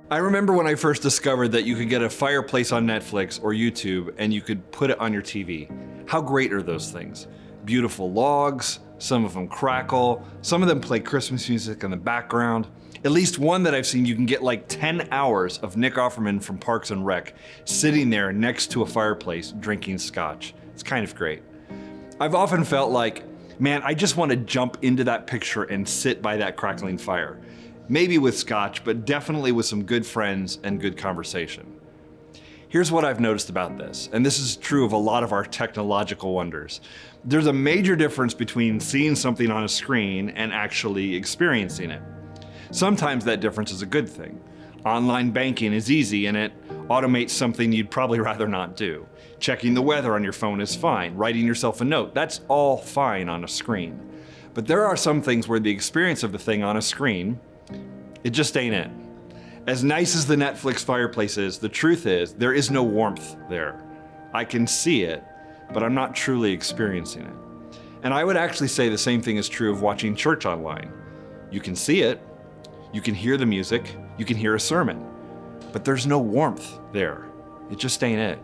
I remember when I first discovered that you could get a fireplace on Netflix or YouTube and you could put it on your TV. How great are those things? Beautiful logs, some of them crackle, some of them play Christmas music in the background. At least one that I've seen, you can get like 10 hours of Nick Offerman from Parks and Rec sitting there next to a fireplace drinking scotch. It's kind of great. I've often felt like, man, I just want to jump into that picture and sit by that crackling fire. Maybe with scotch, but definitely with some good friends and good conversation. Here's what I've noticed about this, and this is true of a lot of our technological wonders. There's a major difference between seeing something on a screen and actually experiencing it. Sometimes that difference is a good thing. Online banking is easy and it automates something you'd probably rather not do. Checking the weather on your phone is fine. Writing yourself a note, that's all fine on a screen. But there are some things where the experience of the thing on a screen, it just ain't it. As nice as the Netflix fireplace is, the truth is there is no warmth there. I can see it, but I'm not truly experiencing it. And I would actually say the same thing is true of watching church online. You can see it, you can hear the music, you can hear a sermon, but there's no warmth there. It just ain't it.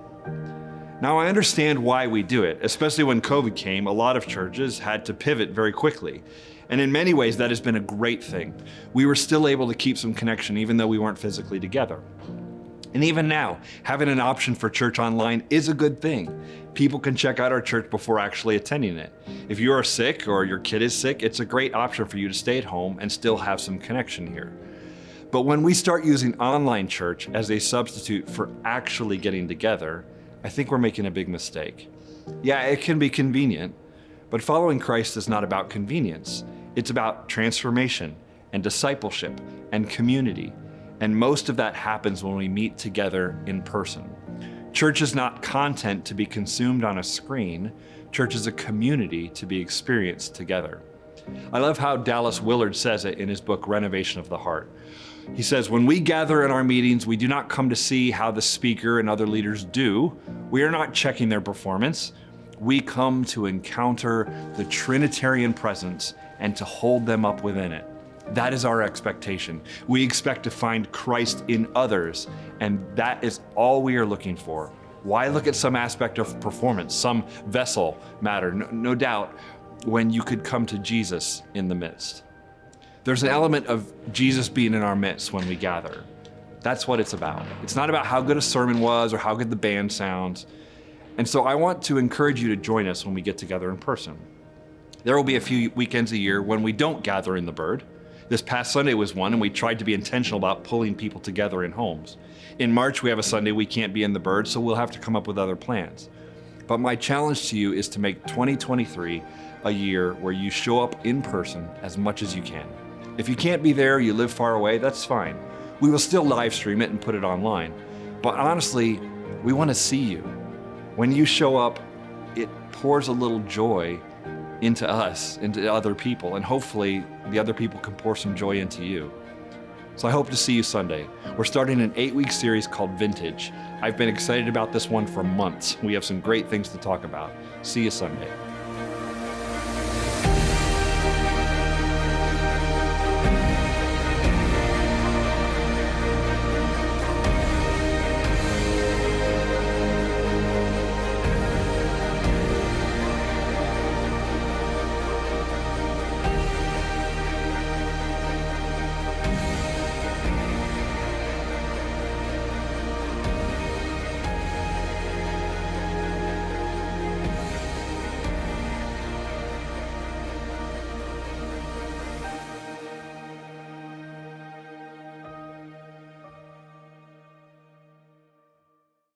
Now I understand why we do it, especially when COVID came, a lot of churches had to pivot very quickly. And in many ways, that has been a great thing. We were still able to keep some connection even though we weren't physically together. And even now, having an option for church online is a good thing. People can check out our church before actually attending it. If you are sick or your kid is sick, it's a great option for you to stay at home and still have some connection here. But when we start using online church as a substitute for actually getting together, I think we're making a big mistake. Yeah, it can be convenient, but following Christ is not about convenience. It's about transformation and discipleship and community. And most of that happens when we meet together in person. Church is not content to be consumed on a screen. Church is a community to be experienced together. I love how Dallas Willard says it in his book, Renovation of the Heart. He says, when we gather in our meetings, we do not come to see how the speaker and other leaders do. We are not checking their performance. We come to encounter the Trinitarian presence and to hold them up within it. That is our expectation. We expect to find Christ in others, and that is all we are looking for. Why look at some aspect of performance, some vessel matter? No doubt, when you could come to Jesus in the midst. There's an element of Jesus being in our midst when we gather. That's what it's about. It's not about how good a sermon was or how good the band sounds. And so I want to encourage you to join us when we get together in person. There will be a few weekends a year when we don't gather in the Bird. This past Sunday was one, and we tried to be intentional about pulling people together in homes. In March, we have a Sunday we can't be in the Bird, so we'll have to come up with other plans. But my challenge to you is to make 2023 a year where you show up in person as much as you can. If you can't be there, you live far away, that's fine. We will still live stream it and put it online. But honestly, we want to see you. When you show up, it pours a little joy into us, into other people, and hopefully the other people can pour some joy into you. So I hope to see you Sunday. We're starting an 8-week series called Vintage. I've been excited about this one for months. We have some great things to talk about. See you Sunday.